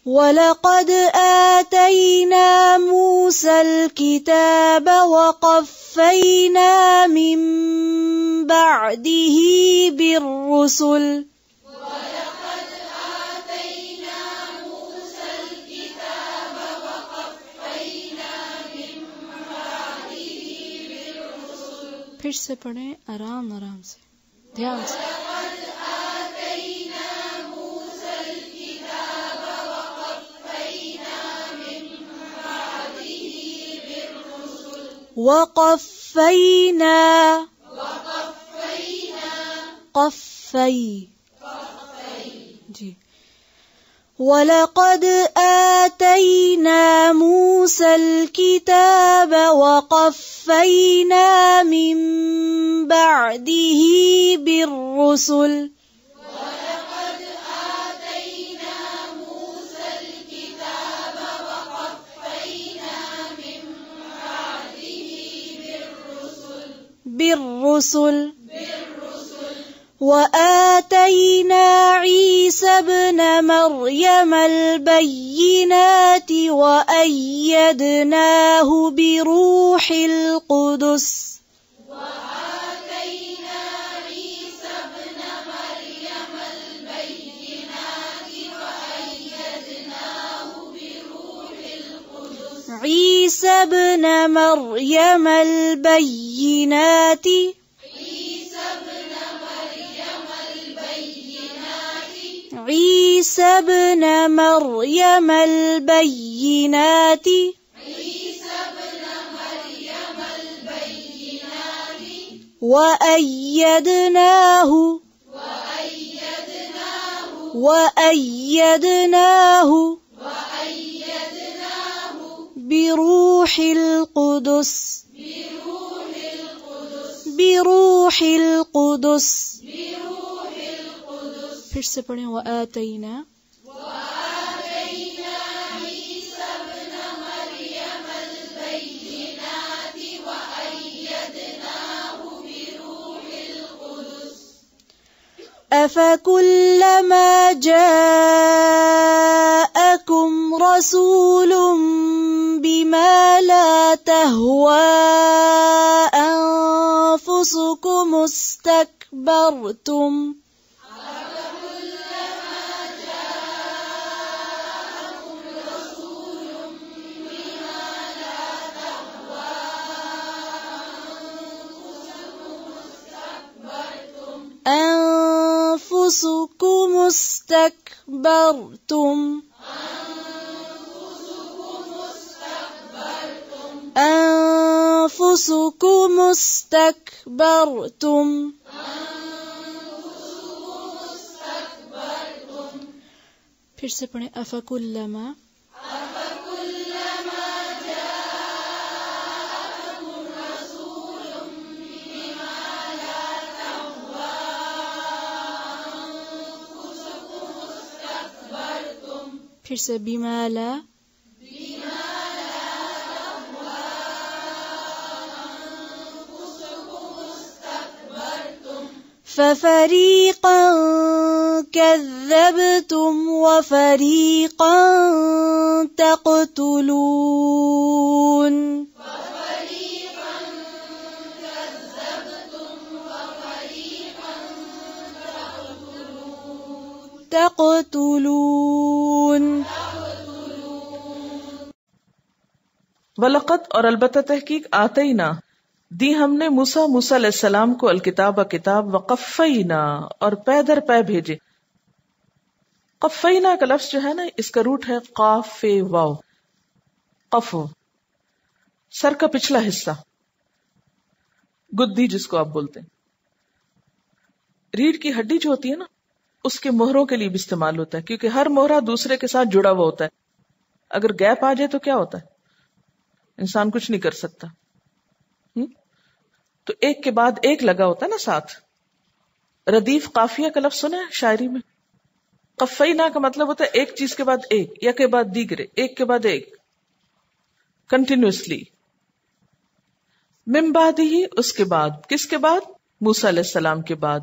وَلَقَدْ آتَيْنَا مُوسَى الْكِتَابَ وَقَفَّيْنَا مِن بَعْدِهِ بِالرُّسُلِ پھر سے پڑھیں آرام آرام سے، دھیان سے. وَقَفَّيْنَا جی وَلَقَدْ آتَيْنَا مُوسَى الْكِتَابَ وَقَفَّيْنَا مِن بَعْدِهِ بِالرُّسُلِ وَآتَيْنَا عِيسَى ابْنَ مَرْيَمَ الْبَيِّنَاتِ وَأَيَّدْنَاهُ بِرُوحِ الْقُدُسِ عِيسَى ابْنَ مَرْيَمَ الْبَيِّنَاتِ عِيسَى ابْنَ مَرْيَمَ الْبَيِّنَاتِ وَأَيَّدْنَاهُ بِرُوحِ الْقُدُسِ پھر سے پڑھیں وَآتَيْنَا أَفَكُلَّمَا جَاءَكُمْ رَسُولٌ بِمَا لَا تَهْوَى أَنفُسُكُمُ اسْتَكْبَرْتُمْ أَنفُسُكُمُ اسْتَكْبَرْتُمْ پھر سے پڑھیں أَفَكُلَّمَا پھر سے بِمَا لَا فَفَرِيقًا كَذَّبْتُمْ وَفَرِيقًا تَقْتُلُونَ وَلَقَدْ اور البتہ تحقیق آتینا دی ہم نے موسیٰ علیہ السلام کو الکتاب کتاب وقفینا اور پے در پے بھیجے. قفینا کا لفظ جو ہے نا اس کا روٹ ہے قاف فے واو. قف سر کا پچھلا حصہ، گدی جس کو آپ بولتے ہیں. ریڑھ کی ہڈی جو ہوتی ہے نا اس کے مہروں کے لیے بھی استعمال ہوتا ہے کیونکہ ہر مہرہ دوسرے کے ساتھ جڑا ہوا ہوتا ہے. اگر گیپ آ جائے تو کیا ہوتا ہے، انسان کچھ نہیں کر سکتا. تو ایک کے بعد ایک لگا ہوتا ہے نا ساتھ. ردیف قافیہ کا لفظ سنا ہے شاعری میں. قفینا کا مطلب ہوتا ہے ایک چیز کے بعد ایک، یا کے بعد دیگرے، ایک کے بعد ایک، کنٹینیوسلی. من بعد ہی اس کے بعد، کس کے بعد؟ موسیٰ علیہ السلام کے بعد.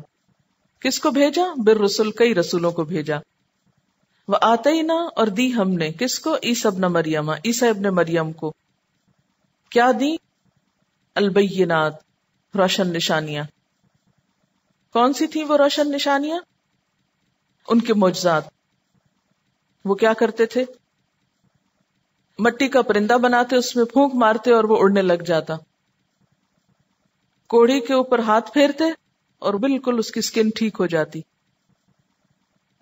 کس کو بھیجا؟ بالرسل، کئی رسولوں کو بھیجا. وآتینا اور دی ہم نے کس کو؟ عیسی ابن مریم، عیسی ابن مریم کو کیا دی؟ البینات روشن نشانیاں. کون سی تھی وہ روشن نشانیاں؟ ان کے معجزات. وہ کیا کرتے تھے؟ مٹی کا پرندہ بناتے، اس میں پھونک مارتے اور وہ اڑنے لگ جاتا. کوڑی کے اوپر ہاتھ پھیرتے اور بالکل اس کی سکن ٹھیک ہو جاتی.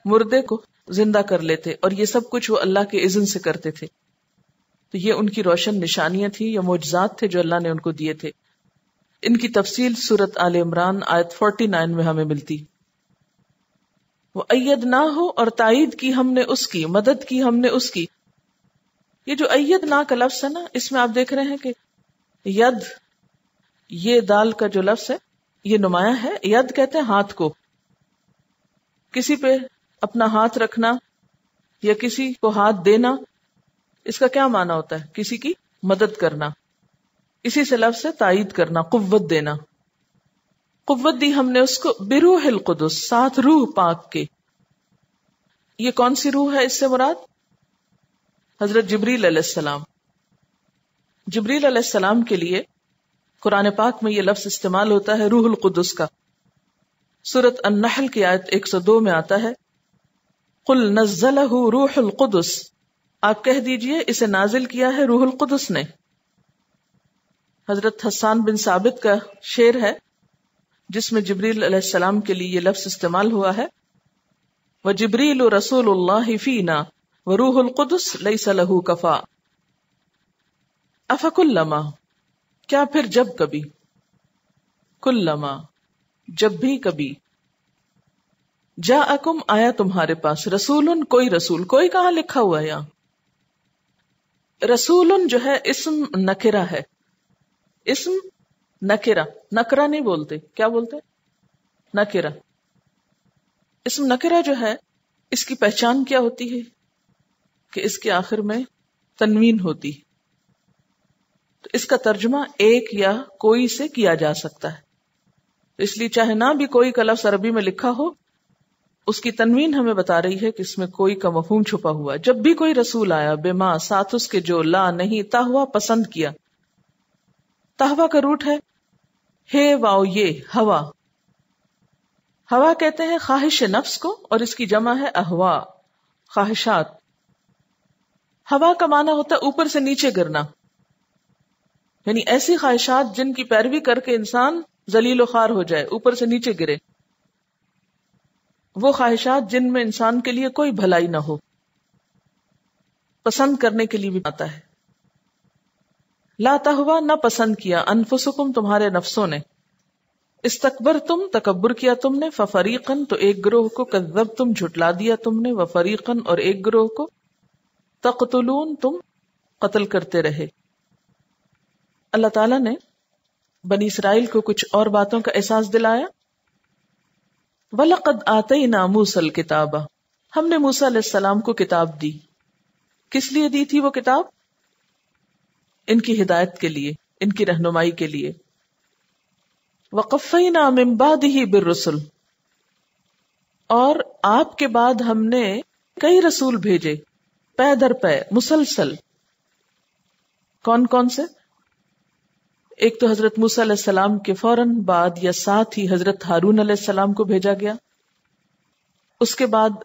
مردے کو زندہ کر لیتے، اور یہ سب کچھ وہ اللہ کے اذن سے کرتے تھے. تو یہ ان کی روشن نشانیاں تھیں یا معجزات تھے جو اللہ نے ان کو دیے تھے. ان کی تفصیل سورۃ آل عمران آیت 49 میں ہمیں ملتی. وَأَيَّدْنَاهُ اور تائید کی ہم نے اس کی، مدد کی ہم نے اس کی. یہ جو ایدنا کا لفظ ہے نا، اس میں آپ دیکھ رہے ہیں کہ ید، یہ دال کا جو لفظ ہے یہ نمایاں ہے. ید کہتے ہیں ہاتھ کو، کسی پہ اپنا ہاتھ رکھنا یا کسی کو ہاتھ دینا، اس کا کیا معنی ہوتا ہے؟ کسی کی مدد کرنا. اسی سے لفظ ہے تائید کرنا، قوت دینا. قوت دی ہم نے اس کو بروح القدس، ساتھ روح پاک کے. یہ کون سی روح ہے اس سے مراد؟ حضرت جبریل علیہ السلام. جبریل علیہ السلام کے لیے قرآن پاک میں یہ لفظ استعمال ہوتا ہے روح القدس کا. سورۃ النحل کی آیت 102 میں آتا ہے قل نزلہ روح القدس، آپ کہہ دیجئے اسے نازل کیا ہے روح القدس نے. حضرت حسان بن ثابت کا شعر ہے جس میں جبریل علیہ السلام کے لیے یہ لفظ استعمال ہوا ہے وَجِبْرِيلُ رَسُولُ اللَّهِ فِينَا وَرُوحُ الْقُدُسْ لَيْسَ لَهُ كَفَا. أَفَكُلَّمَا کیا پھر جب کبھی، کلما جب بھی کبھی، جاءکم آیا تمہارے پاس، رسولن کوئی رسول. کوئی کہاں لکھا ہوا ہے یہاں؟ رسولن جو ہے اسم نکرہ ہے، اسم نکرہ، نکرہ نہیں بولتے. کیا بولتے؟ نکرہ. اسم نکرہ جو ہے اس کی پہچان کیا ہوتی ہے کہ اس کے آخر میں تنوین ہوتی، تو اس کا ترجمہ ایک یا کوئی سے کیا جا سکتا ہے. اس لیے چاہے نہ بھی کوئی کا لفظ عربی میں لکھا ہو، اس کی تنوین ہمیں بتا رہی ہے کہ اس میں کوئی کا مفہوم چھپا ہوا. جب بھی کوئی رسول آیا، بما ساتھ اس کے جو، لا نہیں، تہوا پسند کیا. تہوا کا روٹ ہے ہے واو یہ ہوا. ہوا کہتے ہیں خواہش نفس کو، اور اس کی جمع ہے اہوا، خواہشات. ہوا کا معنی ہوتا ہے اوپر سے نیچے گرنا، یعنی ایسی خواہشات جن کی پیروی کر کے انسان ذلیل و خوار ہو جائے، اوپر سے نیچے گرے. وہ خواہشات جن میں انسان کے لیے کوئی بھلائی نہ ہو، پسند کرنے کے لیے بھی آتا ہے. لا تہوا نہ پسند کیا، انفسکم تمہارے نفسوں نے، استکبرتم تکبر کیا تم نے، ففریقن تو ایک گروہ کو، کذبتم جھٹلا دیا تم نے، وفریقن اور ایک گروہ کو، تقتلون تم قتل کرتے رہے. اللہ تعالیٰ نے بنی اسرائیل کو کچھ اور باتوں کا احساس دلایا. وَلَقَدْ آتَيْنَا مُوسَى الْكِتَابَ ہم نے موسیٰ علیہ السلام کو کتاب دی. کس لیے دی تھی وہ کتاب؟ ان کی ہدایت کے لیے، ان کی رہنمائی کے لیے. وَقَفَّيْنَا مِن بَعْدِهِ بِالرُّسُلِ اور آپ کے بعد ہم نے کئی رسول بھیجے، پے در پے، مسلسل. کون کون سے؟ ایک تو حضرت موسیٰ علیہ السلام کے فوراً بعد یا ساتھ ہی حضرت ہارون علیہ السلام کو بھیجا گیا. اس کے بعد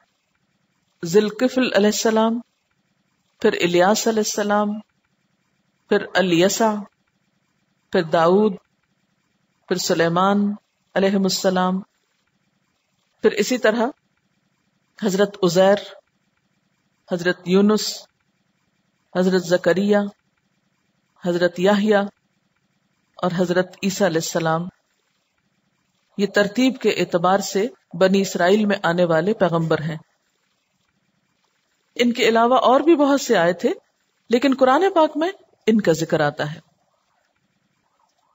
ذوالکفل علیہ السلام، پھر الیاس علیہ السلام، پھر الیسع، پھر داؤد، پھر سلیمان علیہ السلام، پھر اسی طرح حضرت عزیر، حضرت یونس، حضرت زکریہ، حضرت یحییٰ اور حضرت عیسیٰ علیہ السلام. یہ ترتیب کے اعتبار سے بنی اسرائیل میں آنے والے پیغمبر ہیں. ان کے علاوہ اور بھی بہت سے آئے تھے، لیکن قرآن پاک میں ان کا ذکر آتا ہے.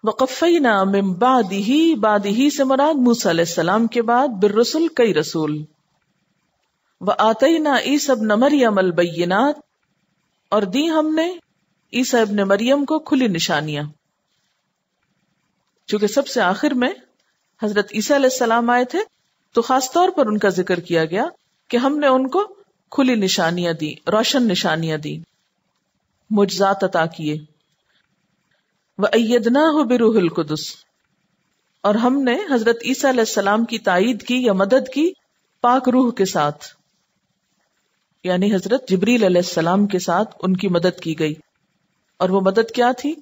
وَقَفَّيْنَا مِن بَعْدِهِ بعدہ سے مراد موسیٰ علیہ السلام کے بعد بالرسل کئی رسول. وَآتَيْنَا عِیسَى ابْنَ مَرْیَمَ الْبَیِّنَاتِ اور دی ہم نے عیسیٰ ابن مریم کو کھلی نشانیاں. چونکہ سب سے آخر میں حضرت عیسیٰ علیہ السلام آئے تھے تو خاص طور پر ان کا ذکر کیا گیا کہ ہم نے ان کو کھلی نشانیاں دی، روشن نشانیاں دی، معجزات عطا کیے. وَأَيَّدْنَاهُ بِرُوحِ الْقُدُسِ، اور ہم نے حضرت عیسیٰ علیہ السلام کی تائید کی یا مدد کی پاک روح کے ساتھ، یعنی حضرت جبریل علیہ السلام کے ساتھ ان کی مدد کی گئی. اور وہ مدد کیا تھی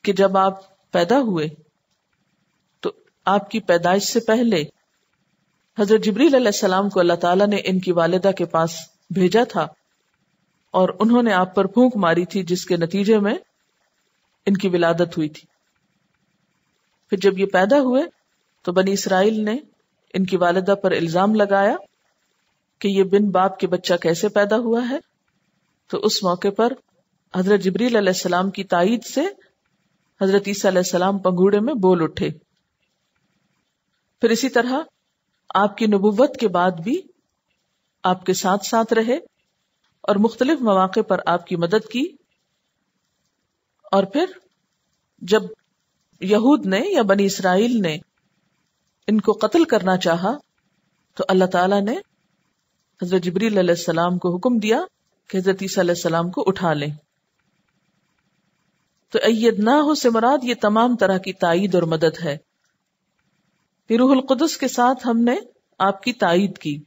کہ جب آپ پیدا ہوئے تو آپ کی پیدائش سے پہلے حضرت جبریل علیہ السلام کو اللہ تعالیٰ نے ان کی والدہ کے پاس بھیجا تھا، اور انہوں نے آپ پر پھونک ماری تھی، جس کے نتیجے میں ان کی ولادت ہوئی تھی. پھر جب یہ پیدا ہوئے تو بنی اسرائیل نے ان کی والدہ پر الزام لگایا کہ یہ بن باپ کے بچہ کیسے پیدا ہوا ہے. تو اس موقع پر حضرت جبریل علیہ السلام کی تائید سے حضرت عیسیٰ علیہ السلام پنگوڑے میں بول اٹھے. پھر اسی طرح آپ کی نبوت کے بعد بھی آپ کے ساتھ ساتھ رہے اور مختلف مواقع پر آپ کی مدد کی. اور پھر جب یہود نے یا بنی اسرائیل نے ان کو قتل کرنا چاہا تو اللہ تعالیٰ نے حضرت جبریل علیہ السلام کو حکم دیا کہ حضرت عیسیٰ علیہ السلام کو اٹھا لیں. تو ایدناہ سے مراد یہ تمام طرح کی تائید اور مدد ہے. روح القدس کے ساتھ ہم نے آپ کی تائید کی.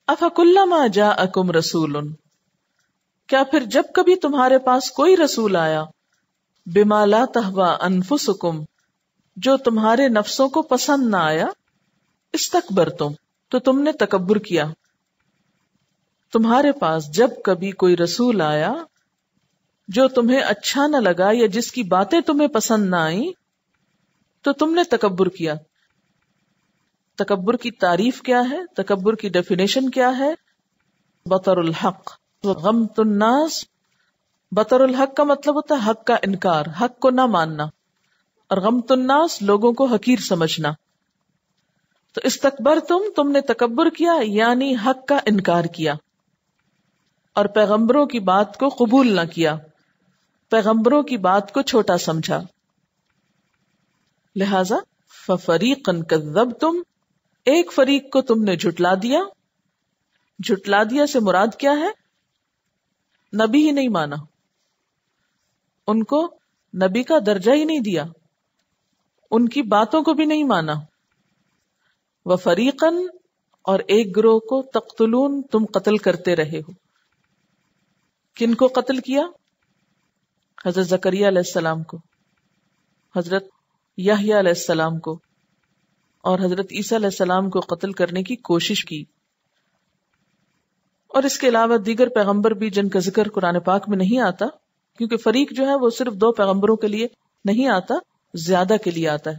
افکلما جاءکم رسول، کیا پھر جب کبھی تمہارے پاس کوئی رسول آیا، بما لا تہوی انفسکم، جو تمہارے نفسوں کو پسند نہ آیا، استکبرتم، تو تم نے تکبر کیا. تمہارے پاس جب کبھی کوئی رسول آیا جو تمہیں اچھا نہ لگا یا جس کی باتیں تمہیں پسند نہ آئیں تو تم نے تکبر کیا. تکبر کی تعریف کیا ہے؟ تکبر کی ڈیفینیشن کیا ہے؟ بطر الحق غمت الناس. بطر الحق کا مطلب ہوتا ہے حق کا انکار، حق کو نہ ماننا، اور غمت الناس لوگوں کو حقیر سمجھنا. تو استکبر تم نے تکبر کیا، یعنی حق کا انکار کیا اور پیغمبروں کی بات کو قبول نہ کیا، پیغمبروں کی بات کو چھوٹا سمجھا. لہذا ففریقا کذبتم، ایک فریق کو تم نے جھٹلا دیا. جھٹلا دیا سے مراد کیا ہے؟ نبی ہی نہیں مانا، ان کو نبی کا درجہ ہی نہیں دیا، ان کی باتوں کو بھی نہیں مانا. وفریقا، اور ایک گروہ کو تقتلون، تم قتل کرتے رہے ہو. کن کو قتل کیا؟ حضرت زکریا علیہ السلام کو، حضرت یحییٰ علیہ السلام کو، اور حضرت عیسیٰ علیہ السلام کو قتل کرنے کی کوشش کی. اور اس کے علاوہ دیگر پیغمبر بھی جن کا ذکر قرآن پاک میں نہیں آتا، کیونکہ فریق جو ہے وہ صرف 2 پیغمبروں کے لیے نہیں آتا، زیادہ کے لیے آتا ہے.